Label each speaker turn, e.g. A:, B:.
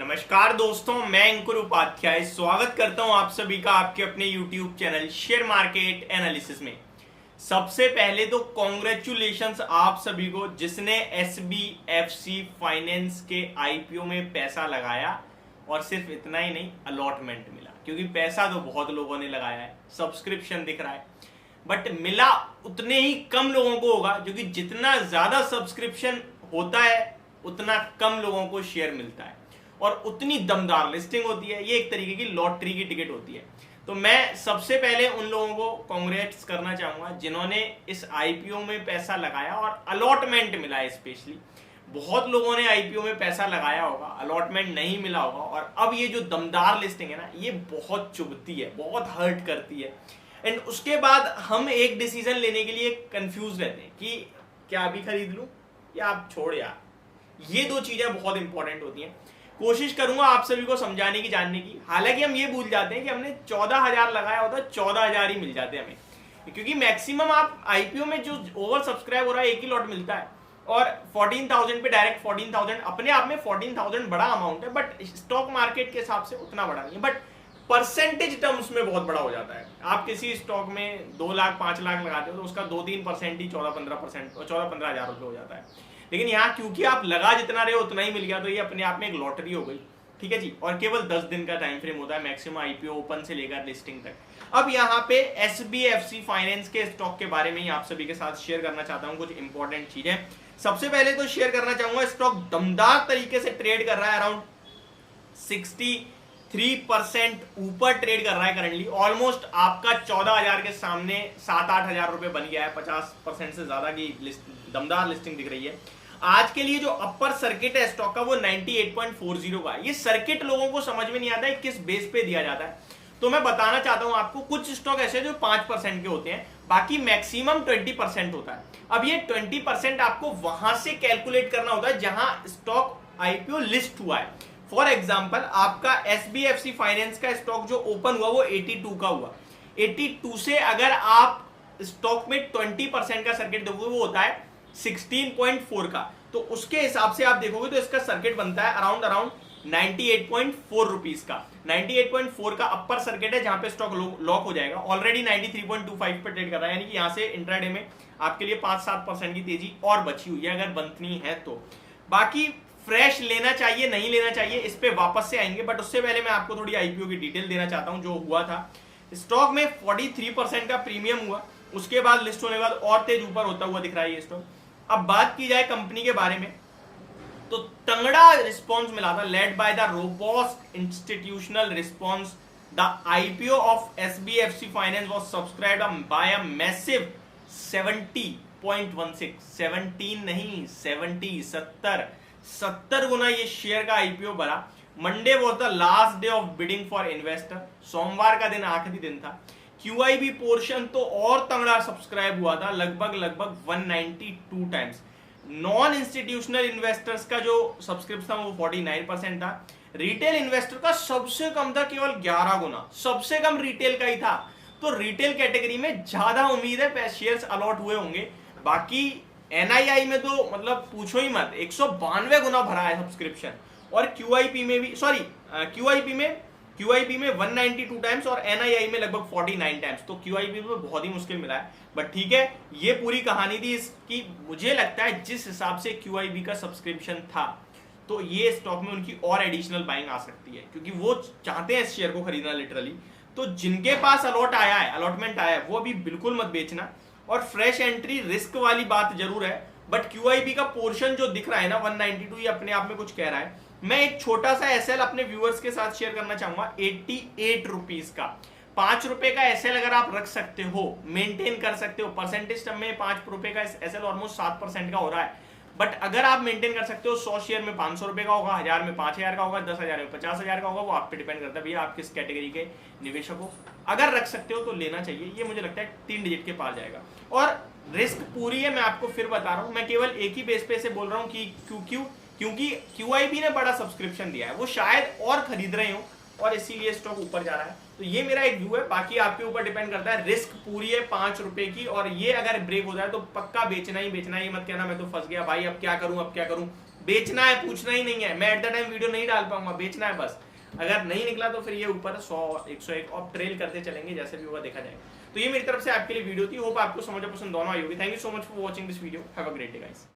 A: नमस्कार दोस्तों, मैं अंकुर उपाध्याय स्वागत करता हूं आप सभी का आपके अपने YouTube channel share market analysis में। सबसे पहले तो कॉन्ग्रेचुलेशंस आप सभी को जिसने SBFC फाइनेंस के IPO में पैसा लगाया, और सिर्फ इतना ही नहीं, अलॉटमेंट मिला। क्योंकि पैसा तो बहुत लोगों ने लगाया है, सब्सक्रिप्शन दिख रहा है, बट मिला उतने ही कम लोगों को होगा, क्योंकि जितना ज्यादा सब्सक्रिप्शन होता है उतना कम लोगों को शेयर मिलता है और उतनी दमदार लिस्टिंग होती है। ये एक तरीके की लॉटरी की टिकट होती है। तो मैं सबसे पहले उन लोगों को कांग्रेट्स करना चाहूंगा जिन्होंने इस IPO में पैसा लगाया और अलॉटमेंट मिला है। स्पेशली बहुत लोगों ने IPO में पैसा लगाया होगा, अलॉटमेंट नहीं मिला होगा, और अब ये जो दमदार लिस्टिंग है ना, ये बहुत चुभती है, बहुत हर्ट करती है। एंड उसके बाद हम एक डिसीजन लेने के लिए कंफ्यूज रहते हैं कि क्या अभी खरीद लूं या आप छोड़ यार। ये दो चीजें बहुत इंपॉर्टेंट होती हैं। कोशिश करूंगा आप सभी को समझाने की, जानने की। हालांकि हम ये भूल जाते हैं कि हमने 14,000 लगाया होता है, 14,000 ही मिल जाते हैं हमें, क्योंकि मैक्सिमम आप IPO में जो ओवर सब्सक्राइब हो रहा है एक ही लॉट मिलता है, और 14,000 पे डायरेक्ट 14,000 अपने आप में 14,000 बड़ा अमाउंट है, बट स्टॉक मार्केट के हिसाब से उतना बड़ा नहीं है, बट परसेंटेज टर्म्स में बहुत बड़ा हो जाता है। आप किसी स्टॉक में 2 लाख 5 लाख लगाते हो तो उसका 2-3% ही 14-15% और 14-15 हज़ार रुपये हो जाता है। लेकिन यहाँ क्योंकि आप लगा जितना रहे उतना ही मिल गया, तो ये अपने आप में एक लॉटरी हो गई। ठीक है जी। और केवल 10 दिन का टाइम फ्रेम होता है मैक्सिमम IPO ओपन से लेकर लिस्टिंग तक। अब यहाँ पे SBFC फाइनेंस के स्टॉक के बारे में ही आप सभी के साथ शेयर करना चाहता हूँ कुछ इंपॉर्टेंट चीजें। सबसे पहले तो शेयर करना चाहूंगा, स्टॉक दमदार तरीके से ट्रेड कर रहा है, अराउंड 63% ऊपर ट्रेड कर रहा है करंटली। ऑलमोस्ट आपका 14,000 के सामने 7-8 हजार रुपए बन गया है, 50% से ज्यादा की दमदार लिस्टिंग दिख रही है। आज के लिए जो अपर सर्किट है स्टॉक का वो 98.40 का है। ये सर्किट लोगों को समझ में नहीं आता है किस बेस पे दिया जाता है, तो मैं बताना चाहता हूं आपको। कुछ स्टॉक ऐसे जो 5% के होते हैं, बाकी मैक्सिमम 20% होता है। अब ये 20% आपको वहां से कैलकुलेट करना होता है जहां स्टॉक IPO लिस्ट हुआ है। फॉर एग्जाम्पल, आपका SBFC फाइनेंस का स्टॉक जो ओपन हुआ वो 82 का हुआ। 82 से अगर आप स्टॉक में 20% का सर्किट देखोगे वो होता है 16.4 का, तो उसके हिसाब से आप देखोगे तो इसका सर्किट बनता है अराउंड 98.4 रुपीस का। 98.4 का अपर सर्किट है जहां पे स्टॉक लॉक हो जाएगा। ऑलरेडी 93.25 पे ट्रेड कर रहा है, यानी कि यहां से इंट्राडे में आपके लिए 5-7% की तेजी और बची हुई है अगर बनती है तो। बाकी फ्रेश लेना चाहिए नहीं लेना चाहिए इस पे वापस से आएंगे, बट उससे पहले मैं आपको थोड़ी IPO की डिटेल देना चाहता हूं जो हुआ था। स्टॉक में 43% का प्रीमियम हुआ, उसके बाद लिस्ट होने के बाद और तेज ऊपर होता हुआ दिख रहा है ये स्टॉक। अब बात की जाए कंपनी के बारे में, तो तंगड़ा रिस्पॉन्स मिला था, led by the robust institutional response. The IPO of SBFC finance was subscribed by a massive 70.16, 17 नहीं 70 गुना ये शेयर का IPO भरा। Monday was the last day of bidding for investor, सोमवार का दिन आखिरी दिन था। QIB पोर्शन तो और तंगड़ा सब्सक्राइब हुआ था, लगभग 192 टाइम्स। नॉन इंस्टीट्यूशनल इन्वेस्टर्स का जो सब्सक्रिप्शन था वो 49% था। रिटेल इन्वेस्टर का सबसे कम था, केवल 11 गुना, सबसे कम रिटेल का ही था। तो रिटेल कैटेगरी में ज्यादा उम्मीद है शेयर्स अलॉट हुए होंगे। बाकी NII में तो मतलब पूछो ही मत, 192 गुना भरा है सब्सक्रिप्शन, और QIP में भी, सॉरी QIP में 192 टाइम्स और NII में लगभग 49 टाइम्स। तो QIP में बहुत ही मुश्किल मिला है, बट ठीक है, ये पूरी कहानी थी इसकी। मुझे लगता है जिस हिसाब से QIB का सब्सक्रिप्शन था, तो ये स्टॉक में उनकी और एडिशनल बाइंग आ सकती है, क्योंकि वो चाहते हैं इस शेयर को खरीदना लिटरली। तो जिनके पास अलॉटमेंट आया है वो अभी बिल्कुल मत बेचना। और फ्रेश एंट्री रिस्क वाली बात जरूर है, बट QIB का पोर्शन जो दिख रहा है ना 192, ये अपने आप में कुछ कह रहा है। मैं एक छोटा सा SL अपने व्यूअर्स के साथ शेयर करना चाहूंगा, 88 रुपीज का। 5 रुपए का SL अगर आप रख सकते हो, मेंटेन कर सकते हो, परसेंटेज टर्म में 5 रुपए का SL ऑलमोस्ट 7% का हो रहा है, बट अगर आप मेंटेन कर सकते हो, 100 शेयर में 500 रुपए का होगा, 1000 में 5000 का होगा, 10,000 में 50,000 का होगा, वो आप पे डिपेंड करता है भैया आप किस कैटेगरी के निवेशक हो। अगर रख सकते हो तो लेना चाहिए, ये मुझे लगता है 3 डिजिट के पार जाएगा। और रिस्क पूरी है, मैं आपको फिर बता रहा हूं, मैं केवल एक ही बेस पे से बोल रहा हूं कि क्योंकि QIB ने बड़ा सब्सक्रिप्शन दिया है, वो शायद और खरीद रहे हो और इसीलिए स्टॉक ऊपर जा रहा है। तो ये मेरा एक व्यू है, बाकी आपके ऊपर डिपेंड करता है। रिस्क पूरी है 5 रुपए की, और ये अगर ब्रेक हो जाए तो पक्का बेचना ही बेचना है। ये मत कहना मैं तो फंस गया भाई, अब क्या करूं बेचना है, पूछना ही नहीं है। मैं एट द टाइम वीडियो नहीं डाल पाऊंगा, बेचना है बस। अगर नहीं निकला तो फिर ये ऊपर 100 101 और ट्रेल करते चलेंगे, जैसे भी होगा देखा जाएगा। तो ये मेरी तरफ से आपके लिए वीडियो थी। होप आपको समझ और पसंद दोनों आई होगी। Thank you so much for watching this video. Have a great day guys.